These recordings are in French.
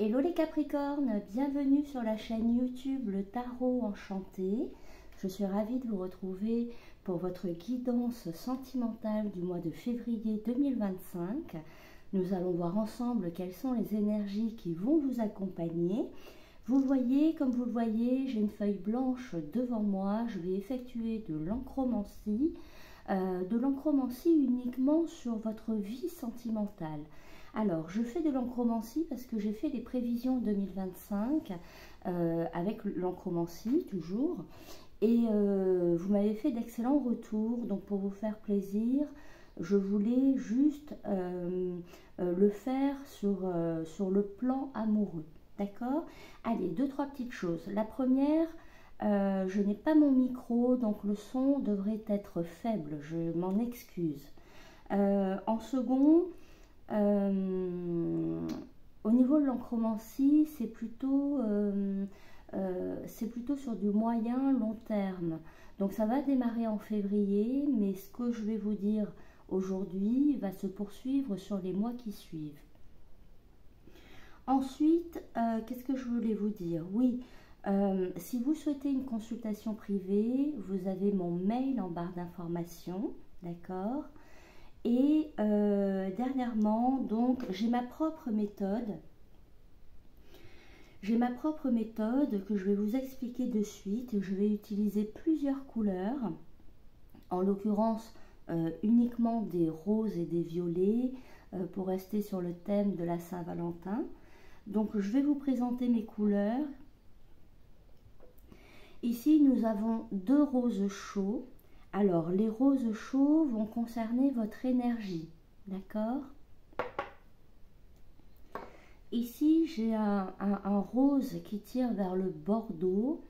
Hello les Capricornes, bienvenue sur la chaîne YouTube Le Tarot Enchanté. Je suis ravie de vous retrouver pour votre guidance sentimentale du mois de février 2025. Nous allons voir ensemble quelles sont les énergies qui vont vous accompagner. Vous voyez, comme vous le voyez, j'ai une feuille blanche devant moi. Je vais effectuer de l'encromancie uniquement sur votre vie sentimentale. Alors, je fais de l'encromancie parce que j'ai fait des prévisions 2025 avec l'encromancie toujours. Et vous m'avez fait d'excellents retours. Donc, pour vous faire plaisir, je voulais juste le faire sur le plan amoureux. D'accord? Allez, deux, trois petites choses. La première, je n'ai pas mon micro, donc le son devrait être faible. Je m'en excuse. En second, au niveau de l'encromancie, c'est plutôt sur du moyen long terme. Donc ça va démarrer en février, mais ce que je vais vous dire aujourd'hui va se poursuivre sur les mois qui suivent. Ensuite, qu'est-ce que je voulais vous dire? Oui, si vous souhaitez une consultation privée, vous avez mon mail en barre d'informations, d'accord? Et dernièrement, donc, j'ai ma propre méthode. J'ai ma propre méthode que je vais vous expliquer de suite. Je vais utiliser plusieurs couleurs, en l'occurrence uniquement des roses et des violets, pour rester sur le thème de la Saint-Valentin. Donc, je vais vous présenter mes couleurs. Ici, nous avons deux roses chauds. Alors, les roses chauds vont concerner votre énergie, d'accord? Ici, j'ai un rose qui tire vers le bordeaux.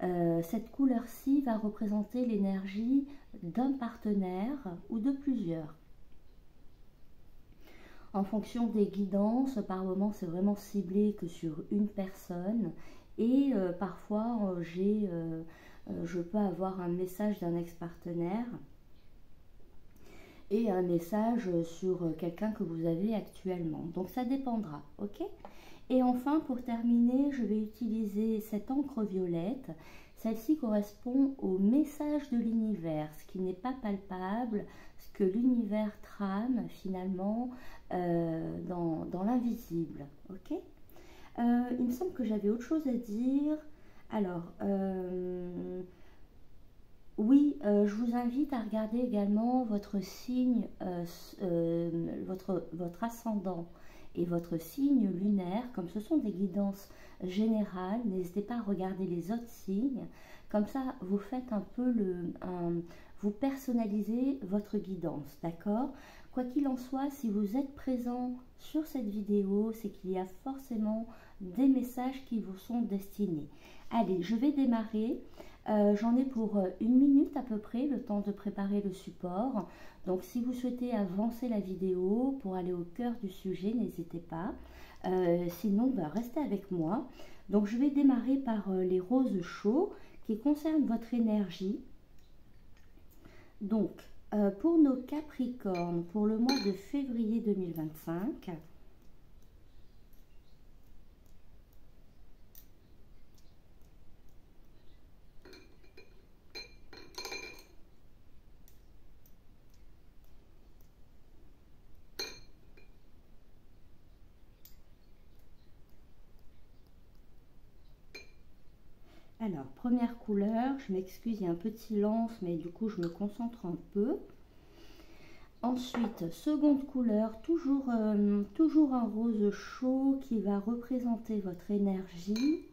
Cette couleur-ci va représenter l'énergie d'un partenaire ou de plusieurs. En fonction des guidances, par moment, c'est vraiment ciblé que sur une personne. Et parfois, je peux avoir un message d'un ex-partenaire et un message sur quelqu'un que vous avez actuellement. Donc ça dépendra, ok? Et enfin, pour terminer, je vais utiliser cette encre violette. Celle-ci correspond au message de l'univers, ce qui n'est pas palpable, ce que l'univers trame finalement dans l'invisible, ok? Il me semble que j'avais autre chose à dire. Alors, oui, je vous invite à regarder également votre signe, votre ascendant et votre signe lunaire. Comme ce sont des guidances générales, n'hésitez pas à regarder les autres signes. Comme ça, vous faites un peu vous personnalisez votre guidance, d'accord? Quoi qu'il en soit, si vous êtes présent sur cette vidéo, c'est qu'il y a forcément des messages qui vous sont destinés. Allez, je vais démarrer. J'en ai pour 1 minute à peu près, le temps de préparer le support. Donc si vous souhaitez avancer la vidéo pour aller au cœur du sujet, n'hésitez pas. Sinon, restez avec moi. Donc je vais démarrer par les roses chauds qui concernent votre énergie. Donc, pour nos Capricornes, pour le mois de février 2025, alors, première couleur, je m'excuse, il y a un peu de silence, mais du coup, je me concentre un peu. Ensuite, seconde couleur, toujours un rose chaud qui va représenter votre énergie.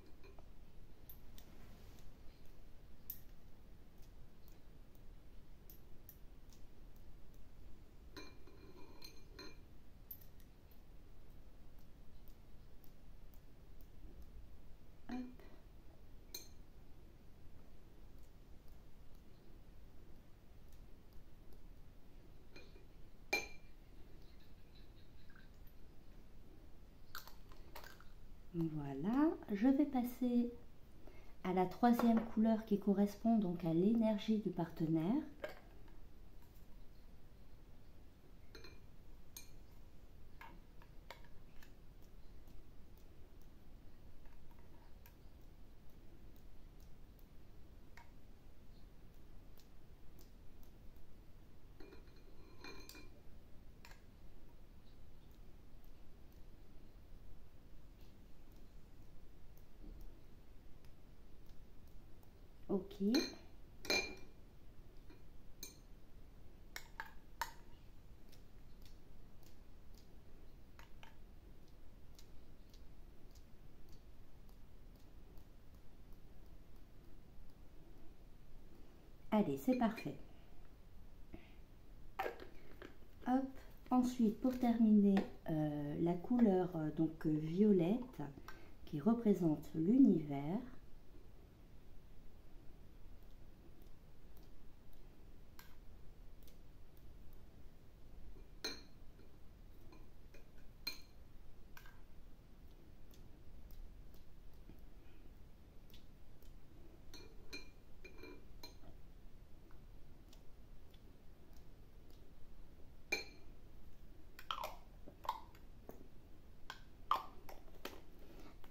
Voilà, je vais passer à la troisième couleur qui correspond donc à l'énergie du partenaire. Ok. Allez, c'est parfait. Hop. Ensuite, pour terminer, la couleur donc violette qui représente l'univers.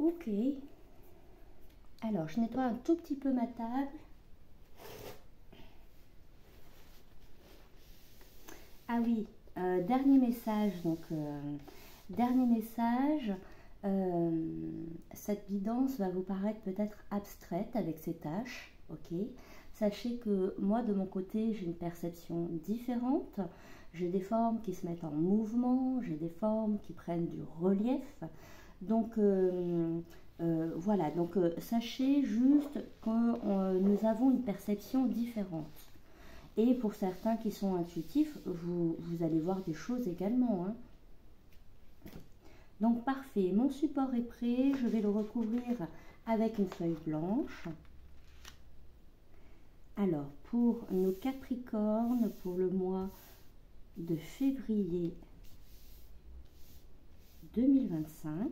Ok. Alors, je nettoie un tout petit peu ma table. Ah oui, dernier message. Donc, dernier message. Cette guidance va vous paraître peut-être abstraite avec ses tâches. Ok. Sachez que moi, de mon côté, j'ai une perception différente. J'ai des formes qui se mettent en mouvement. J'ai des formes qui prennent du relief. Donc, voilà. Donc, sachez juste que nous avons une perception différente. Et pour certains qui sont intuitifs, vous allez voir des choses également, hein. Donc parfait, mon support est prêt, je vais le recouvrir avec une feuille blanche. Alors pour nos Capricornes, pour le mois de février 2025,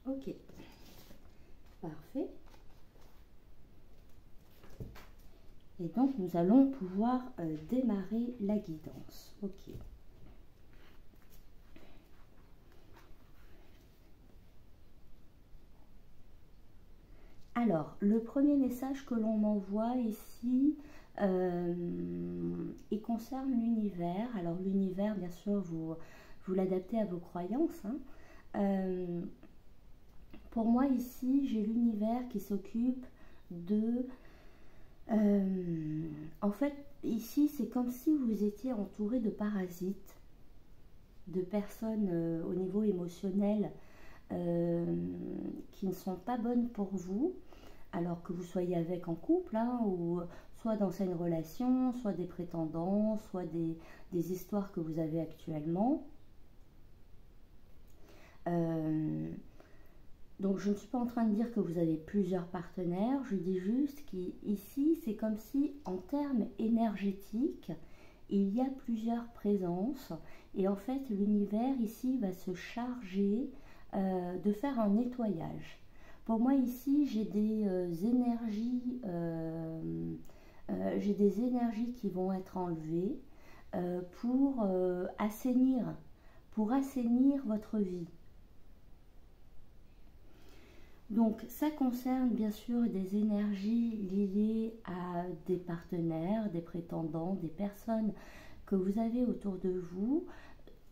ok, parfait. Et donc, nous allons pouvoir démarrer la guidance. Ok. Alors, le premier message que l'on m'envoie ici, il concerne l'univers. Alors, l'univers, bien sûr, vous l'adaptez à vos croyances, hein. Pour moi, ici, j'ai l'univers qui s'occupe de... en fait, ici, c'est comme si vous étiez entouré de parasites, de personnes au niveau émotionnel qui ne sont pas bonnes pour vous, alors que vous soyez avec en couple, hein, ou soit dans une relation, soit des prétendants, soit des histoires que vous avez actuellement. Donc je ne suis pas en train de dire que vous avez plusieurs partenaires, je dis juste qu'ici c'est comme si en termes énergétiques, il y a plusieurs présences et en fait l'univers ici va se charger de faire un nettoyage. Pour moi ici j'ai des énergies qui vont être enlevées pour assainir votre vie. Donc ça concerne bien sûr des énergies liées à des partenaires, des prétendants, des personnes que vous avez autour de vous,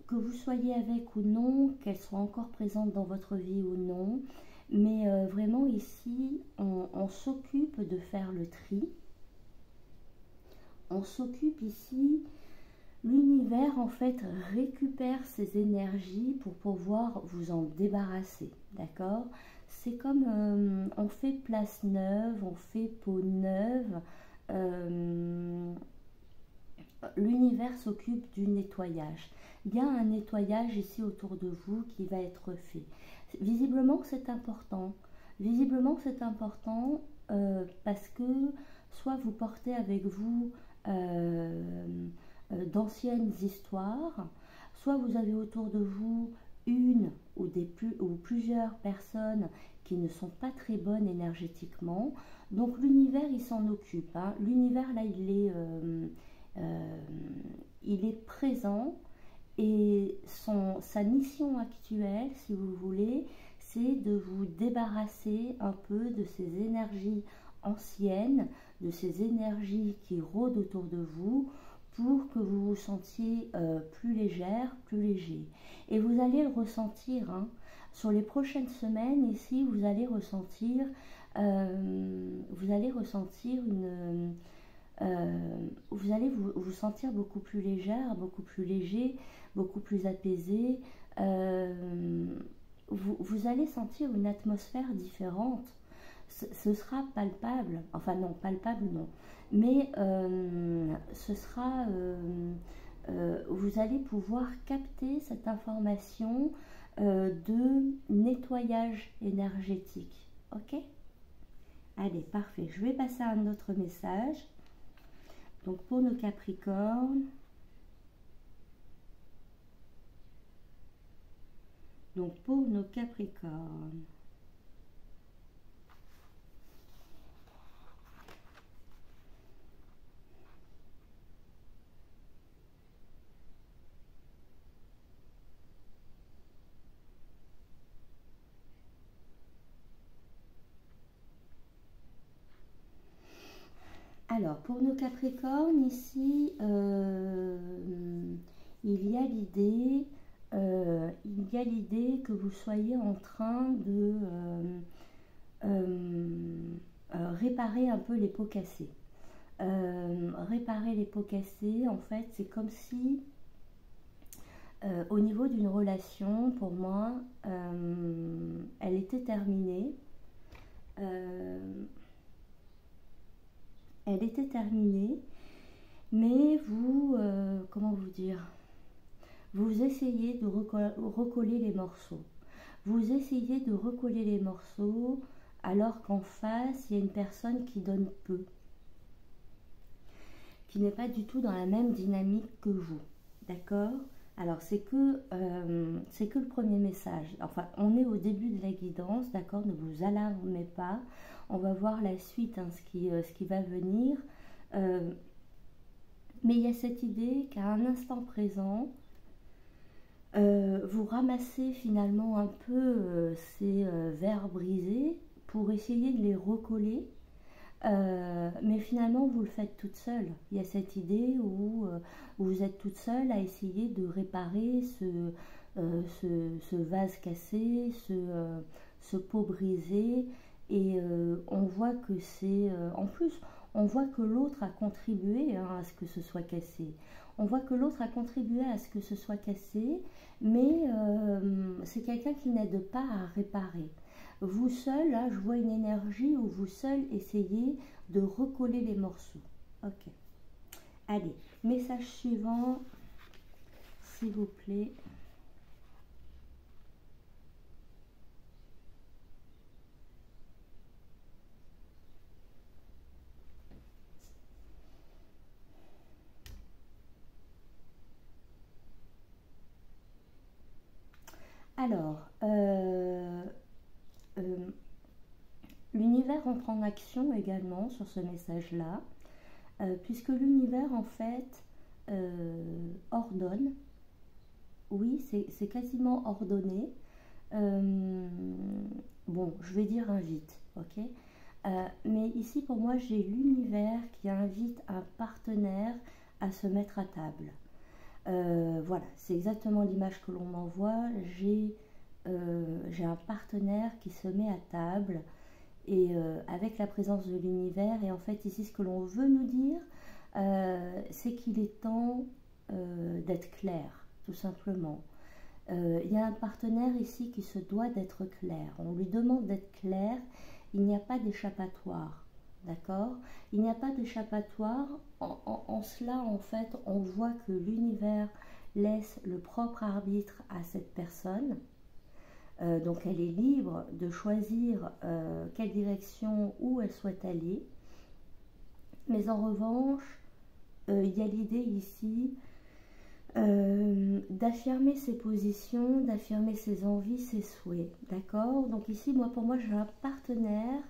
que vous soyez avec ou non, qu'elles soient encore présentes dans votre vie ou non. Mais vraiment ici, on s'occupe de faire le tri. On s'occupe ici, l'univers en fait récupère ces énergies pour pouvoir vous en débarrasser, d'accord ? C'est comme on fait place neuve, on fait peau neuve. L'univers s'occupe du nettoyage. Il y a un nettoyage ici autour de vous qui va être fait. Visiblement, c'est important. Visiblement, c'est important parce que soit vous portez avec vous d'anciennes histoires, soit vous avez autour de vous une ou plusieurs personnes qui ne sont pas très bonnes énergétiquement. Donc l'univers, il s'en occupe, hein. L'univers, là, il est présent et sa mission actuelle, si vous voulez, c'est de vous débarrasser un peu de ces énergies anciennes, de ces énergies qui rôdent autour de vous pour que vous vous sentiez plus légère, plus léger. Et vous allez le ressentir, hein. Sur les prochaines semaines, ici, vous allez ressentir une... vous allez vous sentir beaucoup plus légère, beaucoup plus léger, beaucoup plus apaisé. Vous allez sentir une atmosphère différente. Ce sera palpable, enfin non, palpable non, mais ce sera, vous allez pouvoir capter cette information de nettoyage énergétique, ok? Allez, parfait, je vais passer à un autre message. Donc pour nos Capricornes, Alors, pour nos Capricornes, ici, il y a l'idée que vous soyez en train de réparer un peu les pots cassés. Réparer les pots cassés, en fait, c'est comme si, au niveau d'une relation, pour moi, elle était terminée. Elle était terminée, mais vous, comment vous dire, vous essayez de recoller les morceaux. Vous essayez de recoller les morceaux alors qu'en face, il y a une personne qui donne peu, qui n'est pas du tout dans la même dynamique que vous, d'accord? Alors, c'est que le premier message. Enfin, on est au début de la guidance, d'accord? Ne vous alarmez pas. On va voir la suite, hein, ce qui va venir. Mais il y a cette idée qu'à un instant présent, vous ramassez finalement un peu ces verres brisés pour essayer de les recoller. Mais finalement, vous le faites toute seule. Il y a cette idée où vous êtes toute seule à essayer de réparer ce vase cassé, ce pot brisé. Et on voit que c'est... en plus, on voit que l'autre a contribué, hein, à ce que ce soit cassé. On voit que l'autre a contribué à ce que ce soit cassé, mais c'est quelqu'un qui n'aide pas à réparer. Vous seul, là, je vois une énergie où vous seul essayez de recoller les morceaux. Ok. Allez, message suivant, s'il vous plaît. Alors, l'univers entre en action également sur ce message-là, puisque l'univers, en fait, ordonne. Oui, c'est quasiment ordonné. Bon, je vais dire invite, ok? Mais ici, pour moi, j'ai l'univers qui invite un partenaire à se mettre à table. Voilà, c'est exactement l'image que l'on m'envoie. J'ai un partenaire qui se met à table et avec la présence de l'univers. Et en fait, ici, ce que l'on veut nous dire, c'est qu'il est temps d'être clair, tout simplement. Il y a un partenaire ici qui se doit d'être clair. On lui demande d'être clair. Il n'y a pas d'échappatoire. D'accord? Il n'y a pas d'échappatoire. En cela, en fait, on voit que l'univers laisse le propre arbitre à cette personne. Donc, elle est libre de choisir quelle direction, où elle souhaite aller. Mais en revanche, il y a l'idée ici d'affirmer ses positions, d'affirmer ses envies, ses souhaits. D'accord? Donc ici, pour moi, j'ai un partenaire.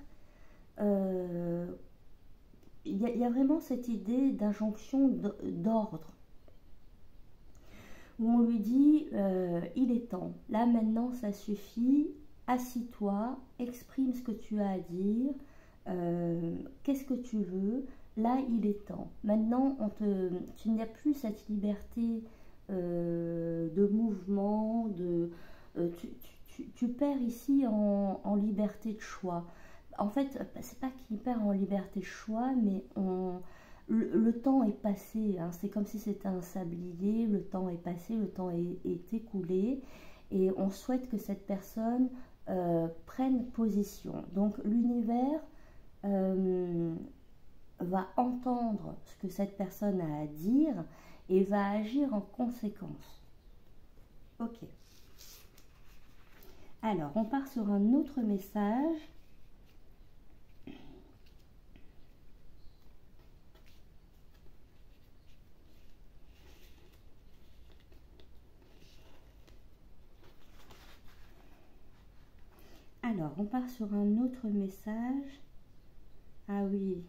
Il y a vraiment cette idée d'injonction d'ordre, où on lui dit il est temps, là maintenant ça suffit, assis-toi, exprime ce que tu as à dire, qu'est-ce que tu veux, là il est temps. Maintenant, tu n'as plus cette liberté de mouvement, tu perds ici en liberté de choix. En fait, c'est pas qu'il perd en liberté de choix, mais le temps est passé, hein. C'est comme si c'était un sablier, le temps est passé, le temps est écoulé, et on souhaite que cette personne prenne position. Donc l'univers va entendre ce que cette personne a à dire et va agir en conséquence. Ok. Alors, on part sur un autre message. Alors, on part sur un autre message. Ah oui.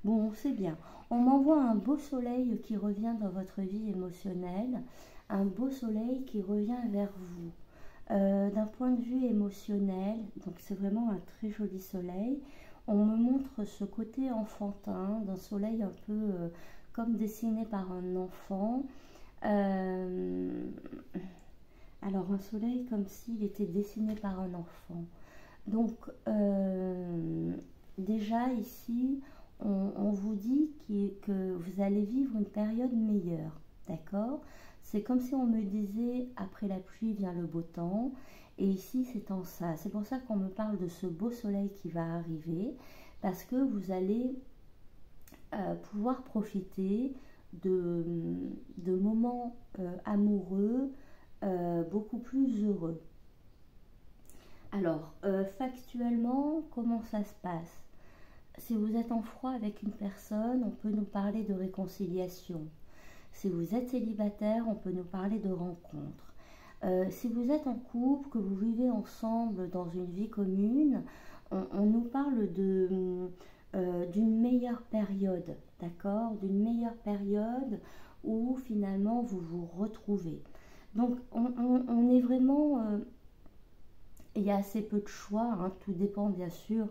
Bon, c'est bien. On m'envoie un beau soleil qui revient dans votre vie émotionnelle, un beau soleil qui revient vers vous. D'un point de vue émotionnel, donc c'est vraiment un très joli soleil. On me montre ce côté enfantin, d'un soleil un peu comme dessiné par un enfant. Alors un soleil comme s'il était dessiné par un enfant. Donc déjà ici, on vous dit que vous allez vivre une période meilleure, d'accord? C'est comme si on me disait, après la pluie vient le beau temps, et ici c'est en ça. C'est pour ça qu'on me parle de ce beau soleil qui va arriver, parce que vous allez pouvoir profiter de moments amoureux beaucoup plus heureux. Alors, factuellement, comment ça se passe? Si vous êtes en froid avec une personne, on peut nous parler de réconciliation. Si vous êtes célibataire, on peut nous parler de rencontre. Si vous êtes en couple, que vous vivez ensemble dans une vie commune, on nous parle d'une meilleure période, d'accord? D'une meilleure période où finalement vous vous retrouvez. Donc on est vraiment... il y a assez peu de choix, hein, tout dépend bien sûr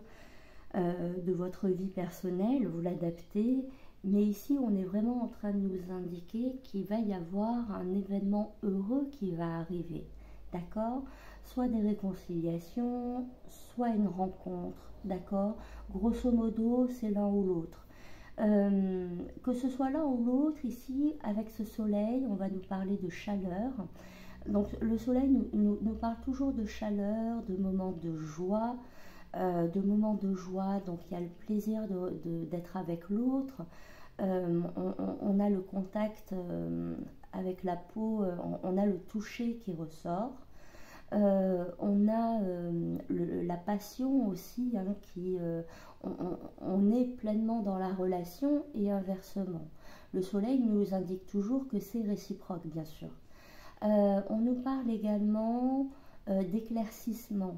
de votre vie personnelle, vous l'adaptez, mais ici on est vraiment en train de nous indiquer qu'il va y avoir un événement heureux qui va arriver, d'accord? Soit des réconciliations, soit une rencontre, d'accord? Grosso modo, c'est l'un ou l'autre. Que ce soit l'un ou l'autre, ici, avec ce soleil, on va nous parler de chaleur. Donc le soleil nous parle toujours de chaleur, de moments de joie, donc il y a le plaisir d'être avec l'autre, on a le contact avec la peau, on a le toucher qui ressort, on a la passion aussi, hein, on est pleinement dans la relation et inversement. Le soleil nous indique toujours que c'est réciproque, bien sûr. On nous parle également d'éclaircissement.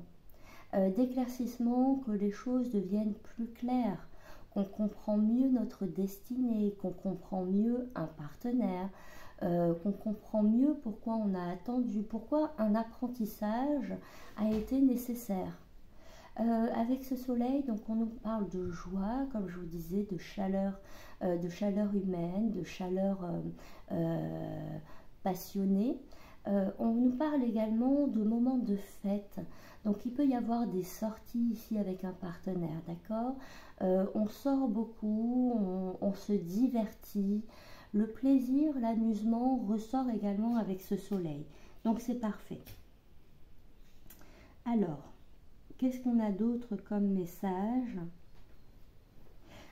Que les choses deviennent plus claires, qu'on comprend mieux notre destinée, qu'on comprend mieux un partenaire, qu'on comprend mieux pourquoi on a attendu, pourquoi un apprentissage a été nécessaire. Avec ce soleil, donc on nous parle de joie, comme je vous disais, de chaleur humaine, de chaleur passionnée. On nous parle également de moments de fête. Donc il peut y avoir des sorties ici avec un partenaire, d'accord? On sort beaucoup, on se divertit. Le plaisir, l'amusement ressort également avec ce soleil. Donc c'est parfait. Alors, qu'est-ce qu'on a d'autre comme message?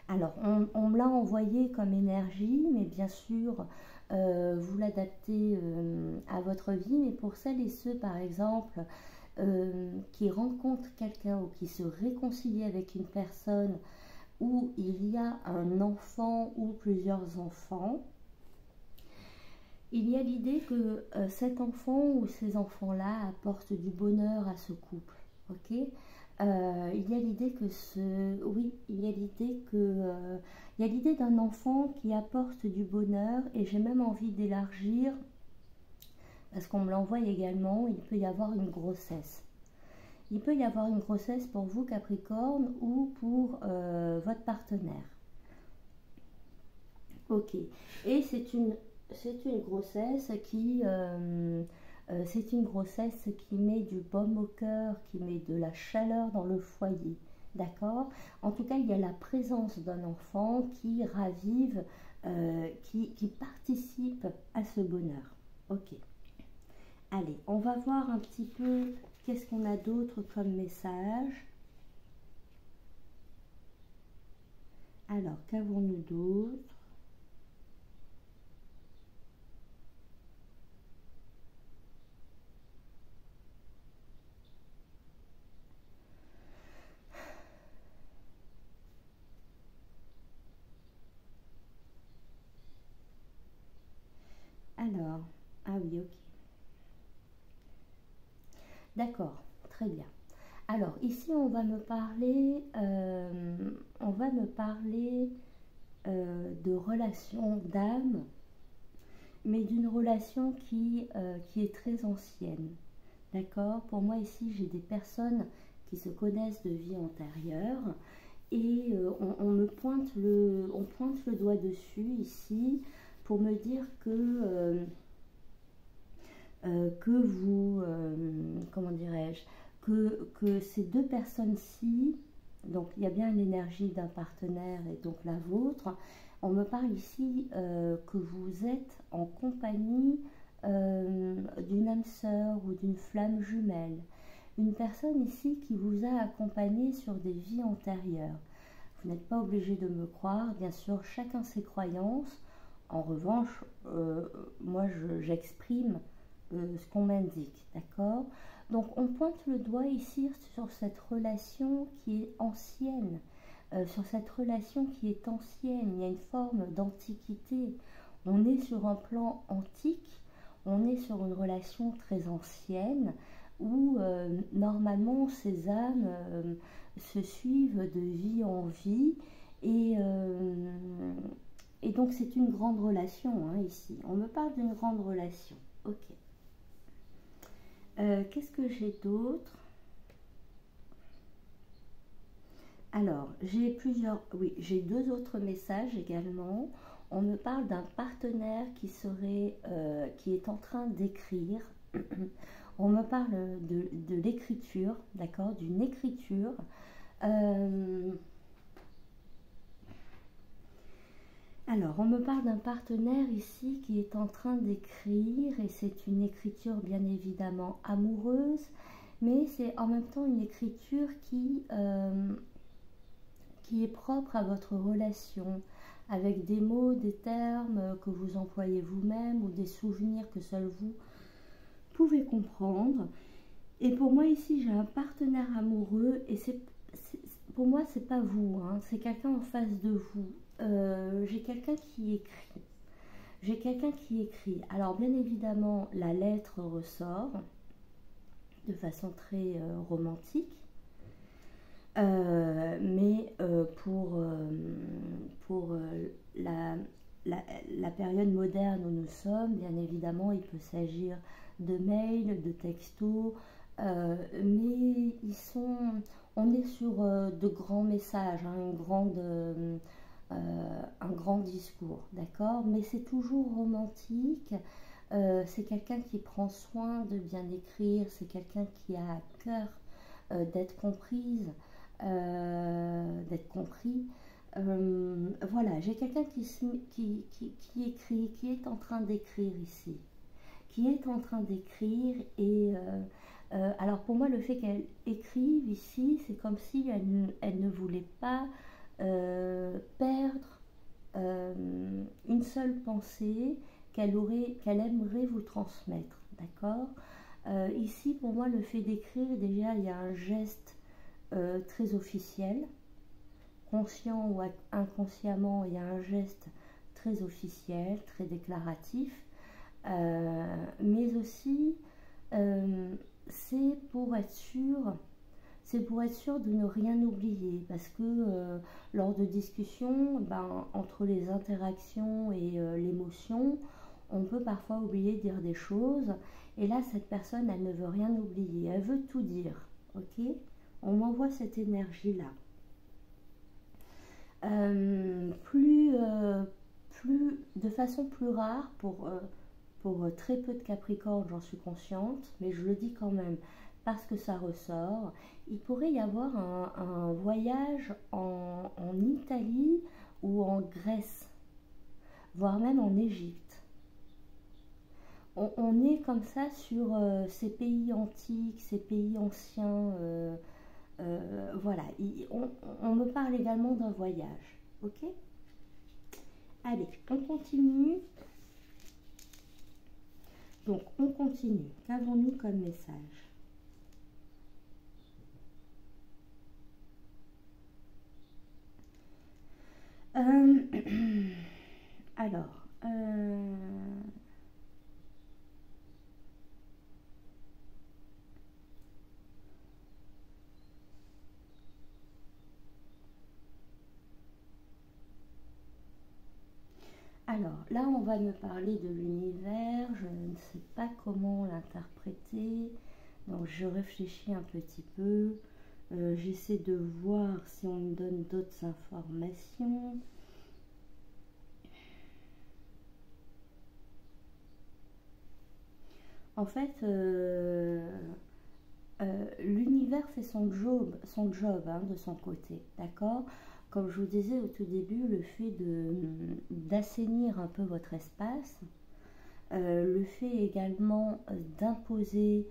Alors, on me l'a envoyé comme énergie, mais bien sûr, vous l'adaptez à votre vie. Mais pour celles et ceux, par exemple, qui rencontrent quelqu'un ou qui se réconcilient avec une personne où il y a un enfant ou plusieurs enfants, il y a l'idée que cet enfant ou ces enfants-là apportent du bonheur à ce couple, ok? Il y a l'idée que il y a l'idée d'un enfant qui apporte du bonheur, et j'ai même envie d'élargir, parce qu'on me l'envoie également, il peut y avoir une grossesse. Il peut y avoir une grossesse pour vous, Capricorne, ou pour votre partenaire. Ok. Et c'est une grossesse c'est une grossesse qui met du baume au cœur, qui met de la chaleur dans le foyer. D'accord? En tout cas, il y a la présence d'un enfant qui ravive, qui participe à ce bonheur. Ok. Allez, on va voir un petit peu qu'est-ce qu'on a d'autre comme message. Alors, qu'avons-nous d'autre? Alors, ah oui, ok. D'accord, très bien. Alors, ici, on va me parler de relation d'âme, mais d'une relation qui est très ancienne. D'accord? Pour moi, ici, j'ai des personnes qui se connaissent de vie antérieure et on pointe le doigt dessus ici pour me dire que vous, comment dirais-je, que ces deux personnes-ci, donc il y a bien l'énergie d'un partenaire et donc la vôtre, on me parle ici que vous êtes en compagnie d'une âme sœur ou d'une flamme jumelle. Une personne ici qui vous a accompagné sur des vies antérieures. Vous n'êtes pas obligé de me croire, bien sûr, chacun ses croyances. En revanche, moi j'exprime ce qu'on m'indique, d'accord? Donc on pointe le doigt ici sur cette relation qui est ancienne, sur cette relation qui est ancienne. Il y a une forme d'antiquité. On est sur un plan antique, on est sur une relation très ancienne où normalement ces âmes se suivent de vie en vie et, euh, et donc c'est une grande relation hein, ici. On me parle d'une grande relation. Ok. Qu'est-ce que j'ai d'autre? Alors, j'ai deux autres messages également. On me parle d'un partenaire qui est en train d'écrire. On me parle de l'écriture, d'accord, d'une écriture. Alors, on me parle d'un partenaire ici qui est en train d'écrire et c'est une écriture bien évidemment amoureuse, mais c'est en même temps une écriture qui est propre à votre relation, avec des mots, des termes que vous employez vous-même ou des souvenirs que seul vous pouvez comprendre. Et pour moi ici, j'ai un partenaire amoureux et pour moi, c'est pas vous, hein, c'est quelqu'un en face de vous. J'ai quelqu'un qui écrit. J'ai quelqu'un qui écrit. Alors bien évidemment, la lettre ressort de façon très romantique. Mais pour la période moderne où nous sommes, bien évidemment, il peut s'agir de mails, de textos, mais on est sur de grands messages, hein, un grand discours, d'accord? Mais c'est toujours romantique. C'est quelqu'un qui prend soin de bien écrire, c'est quelqu'un qui a à cœur d'être comprise, d'être compris. Voilà, j'ai quelqu'un qui écrit, qui est en train d'écrire ici, qui est en train d'écrire et alors pour moi le fait qu'elle écrive ici, c'est comme si elle ne voulait pas perdre une seule pensée qu'elle aimerait vous transmettre, d'accord? Ici pour moi le fait d'écrire, déjà il y a un geste très officiel, conscient ou inconsciemment, il y a un geste très officiel, très déclaratif, mais aussi c'est pour être sûr de ne rien oublier, parce que lors de discussions, entre les interactions et l'émotion, on peut parfois oublier de dire des choses, et là cette personne elle ne veut rien oublier, elle veut tout dire. ok? On m'envoie cette énergie-là. De façon plus rare pour très peu de Capricorne, j'en suis consciente, mais je le dis quand même parce que ça ressort. Il pourrait y avoir un voyage en Italie ou en Grèce, voire même en Égypte. On est comme ça sur ces pays antiques, ces pays anciens. Voilà, on me parle également d'un voyage. Ok? Allez, on continue. Donc, on continue. Qu'avons-nous comme message? Alors, là, on va me parler de l'univers. Je ne sais pas comment l'interpréter. Donc, je réfléchis un petit peu. J'essaie de voir si on me donne d'autres informations. En fait, l'univers fait son job hein, de son côté, d'accord? Comme je vous disais au tout début, le fait d'assainir un peu votre espace, le fait également d'imposer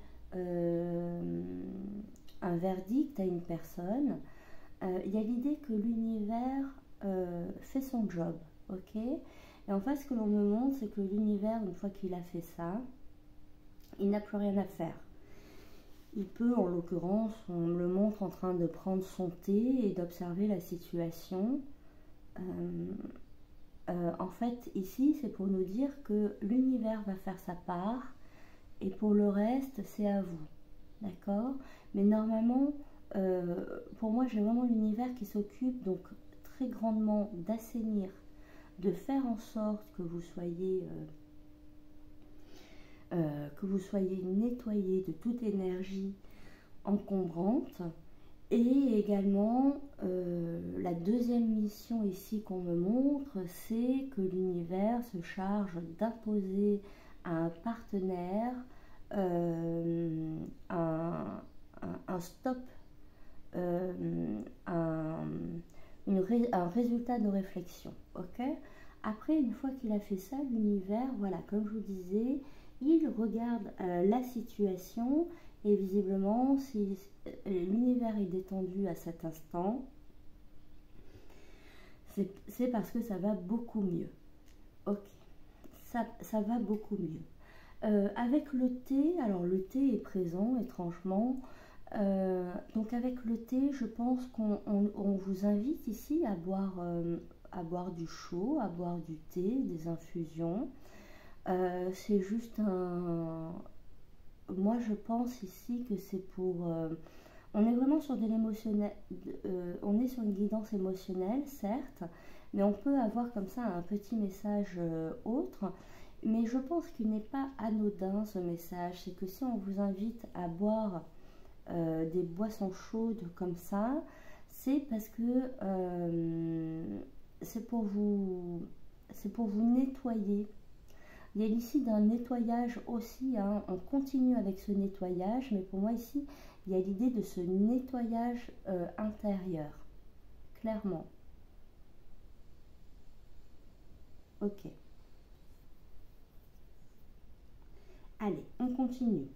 un verdict à une personne, il y a l'idée que l'univers fait son job, ok? Et en fait, ce que l'on me montre, c'est que l'univers, une fois qu'il a fait ça, il n'a plus rien à faire. Il peut, en l'occurrence, on me le montre en train de prendre son thé et d'observer la situation. En fait, ici, c'est pour nous dire que l'univers va faire sa part et pour le reste, c'est à vous. D'accord? Mais normalement, pour moi, j'ai vraiment l'univers qui s'occupe donc très grandement d'assainir, de faire en sorte que vous soyez nettoyé de toute énergie encombrante. Et également, la deuxième mission ici qu'on me montre, c'est que l'univers se charge d'imposer à un partenaire un stop, un résultat de réflexion. Ok? Après, une fois qu'il a fait ça, l'univers, voilà, comme je vous disais, il regarde la situation et visiblement, si l'univers est détendu à cet instant, c'est parce que ça va beaucoup mieux. Ok, ça va beaucoup mieux. Avec le thé, alors le thé est présent étrangement. Donc avec le thé, je pense qu'on vous invite ici à boire du chaud, à boire du thé, des infusions. C'est juste un... Moi, je pense ici que c'est pour... on est vraiment sur de l'émotionnel, on est sur une guidance émotionnelle, certes, mais on peut avoir comme ça un petit message autre. Mais je pense qu'il n'est pas anodin ce message. C'est que si on vous invite à boire des boissons chaudes comme ça, c'est parce que c'est pour vous nettoyer. Il y a ici d'un nettoyage aussi, hein. On continue avec ce nettoyage, mais pour moi ici, il y a l'idée de ce nettoyage intérieur, clairement. Ok. Allez, on continue.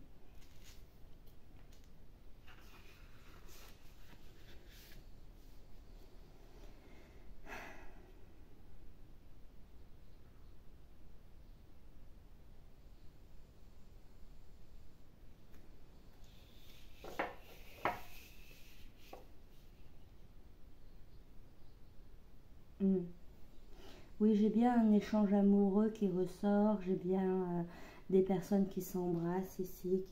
Hmm. Oui, j'ai bien un échange amoureux qui ressort, j'ai bien des personnes qui s'embrassent ici,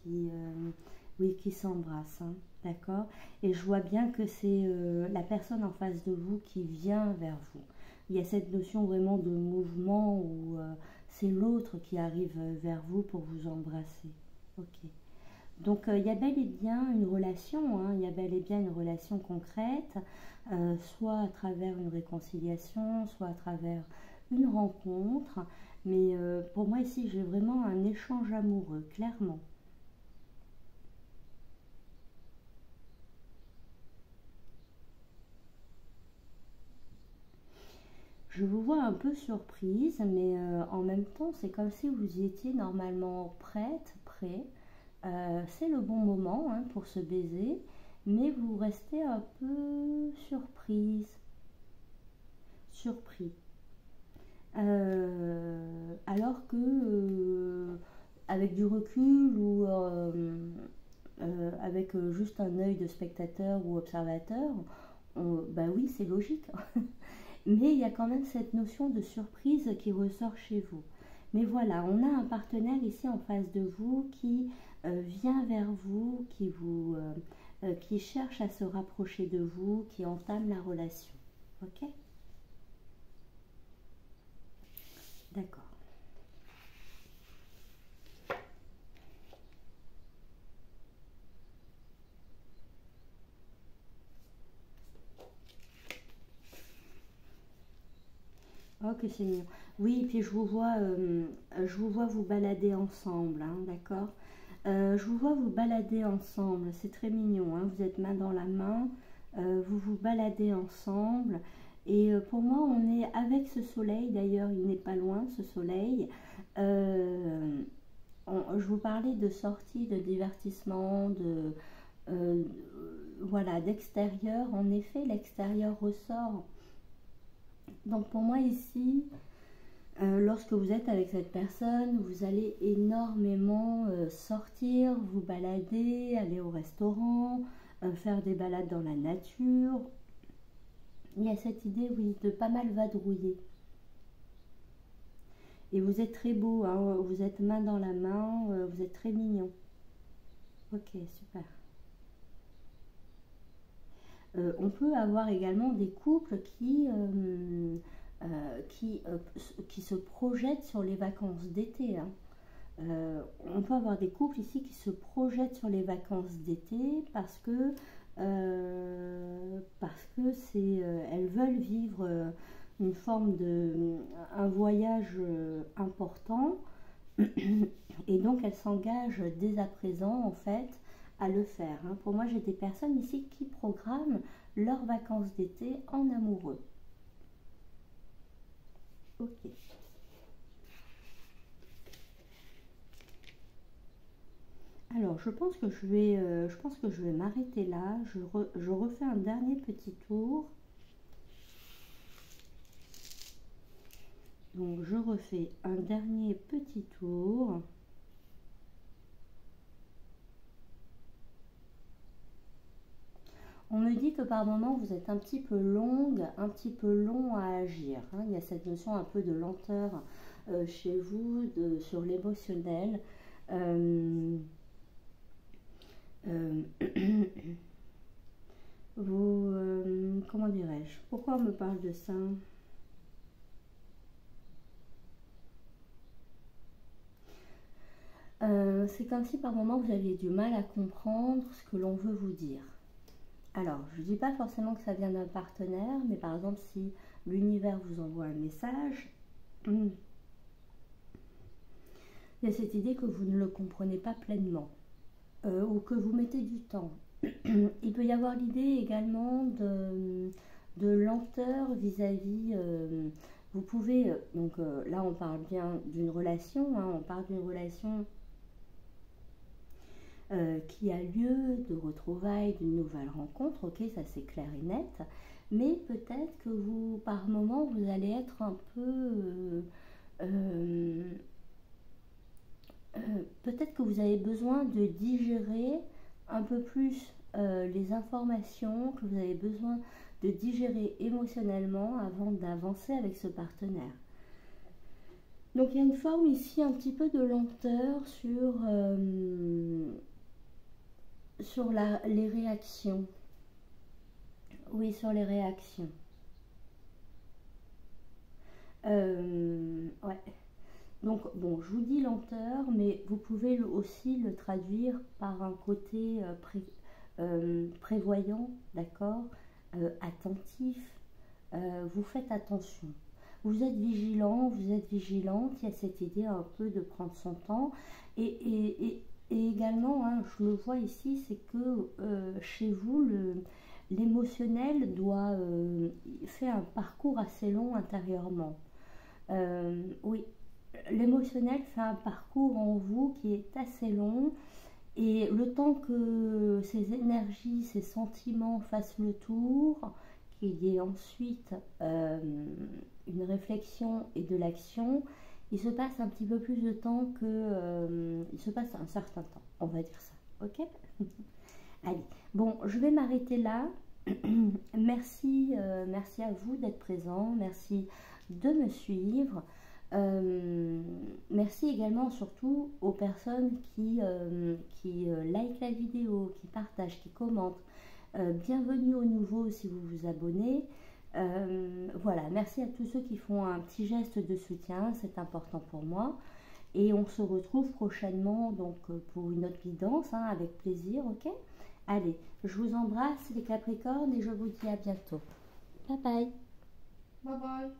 oui, qui s'embrassent, hein, d'accord? Et je vois bien que c'est la personne en face de vous qui vient vers vous. Il y a cette notion vraiment de mouvement où c'est l'autre qui arrive vers vous pour vous embrasser. Ok. Donc il y a bel et bien une relation, hein, il y a bel et bien une relation concrète, soit à travers une réconciliation, soit à travers une rencontre. Mais pour moi ici, j'ai vraiment un échange amoureux, clairement. Je vous vois un peu surprise, mais en même temps, c'est comme si vous y étiez normalement prête, prêt. C'est le bon moment, hein, pour se baiser, mais vous restez un peu surprise, surpris. Alors que, avec du recul ou avec juste un œil de spectateur ou observateur, bah oui, c'est logique. Mais il y a quand même cette notion de surprise qui ressort chez vous. Mais voilà, on a un partenaire ici en face de vous qui vient vers vous, qui cherche à se rapprocher de vous, qui entame la relation. Ok? D'accord. Oh, que c'est mignon. Oui, puis je vous vois vous balader ensemble, hein, d'accord? Je vous vois vous balader ensemble, c'est très mignon, hein, vous êtes main dans la main, vous vous baladez ensemble. Et pour moi, on est avec ce soleil, d'ailleurs, il n'est pas loin, ce soleil. Euh, je vous parlais de sortie, de divertissement, euh, voilà, d'extérieur. En effet, l'extérieur ressort. Donc pour moi ici, lorsque vous êtes avec cette personne, vous allez énormément sortir, vous balader, aller au restaurant, faire des balades dans la nature. Il y a cette idée, oui, de pas mal vadrouiller. Et vous êtes très beau, hein, vous êtes main dans la main, vous êtes très mignon. Ok, super. On peut avoir également des couples qui se projettent sur les vacances d'été, hein. On peut avoir des couples ici qui se projettent sur les vacances d'été parce que elles veulent vivre une forme un voyage important et donc elles s'engagent dès à présent en fait à le faire, hein. Pour moi, j'ai des personnes ici qui programment leurs vacances d'été en amoureux. Ok. Alors, je pense que je vais m'arrêter là. Je refais un dernier petit tour. Donc, je refais un dernier petit tour. On me dit que par moment, vous êtes un petit peu longue, un petit peu long à agir, hein. Il y a cette notion un peu de lenteur chez vous, sur l'émotionnel. Euh, euh, comment dirais-je? Pourquoi on me parle de ça? C'est comme si par moment vous aviez du mal à comprendre ce que l'on veut vous dire. Alors, je ne dis pas forcément que ça vient d'un partenaire, mais par exemple, si l'univers vous envoie un message, il y a cette idée que vous ne le comprenez pas pleinement, ou que vous mettez du temps. Il peut y avoir l'idée également de lenteur vis-à-vis. Vous pouvez, donc là on parle bien d'une relation, hein, on parle d'une relation qui a lieu, de retrouvailles, d'une nouvelle rencontre, ok, ça c'est clair et net, mais peut-être que vous, par moment, vous allez être un peu... euh, peut-être que vous avez besoin de digérer un peu plus les informations, que vous avez besoin de digérer émotionnellement avant d'avancer avec ce partenaire. Donc il y a une forme ici un petit peu de lenteur sur les réactions. Oui, sur les réactions. Ouais. Donc, bon, je vous dis lenteur, mais vous pouvez aussi le traduire par un côté prévoyant, d'accord, attentif. Vous faites attention. Vous êtes vigilant, vous êtes vigilante. Il y a cette idée un peu de prendre son temps. Et également, hein, je le vois ici, c'est que chez vous, l'émotionnel doit faire un parcours assez long intérieurement. Oui, l'émotionnel fait un parcours en vous qui est assez long et le temps que ces énergies, ces sentiments fassent le tour, qu'il y ait ensuite une réflexion et de l'action, il se passe un petit peu plus de temps que... il se passe un certain temps, on va dire ça. Ok. Allez, bon, je vais m'arrêter là. Merci, merci à vous d'être présent, merci de me suivre. Merci également surtout aux personnes qui like la vidéo, qui partagent, qui commentent. Bienvenue aux nouveaux si vous vous abonnez. Voilà, merci à tous ceux qui font un petit geste de soutien, c'est important pour moi. Et on se retrouve prochainement donc pour une autre guidance, hein, avec plaisir, ok? Allez, je vous embrasse les Capricornes et je vous dis à bientôt. Bye bye. Bye bye.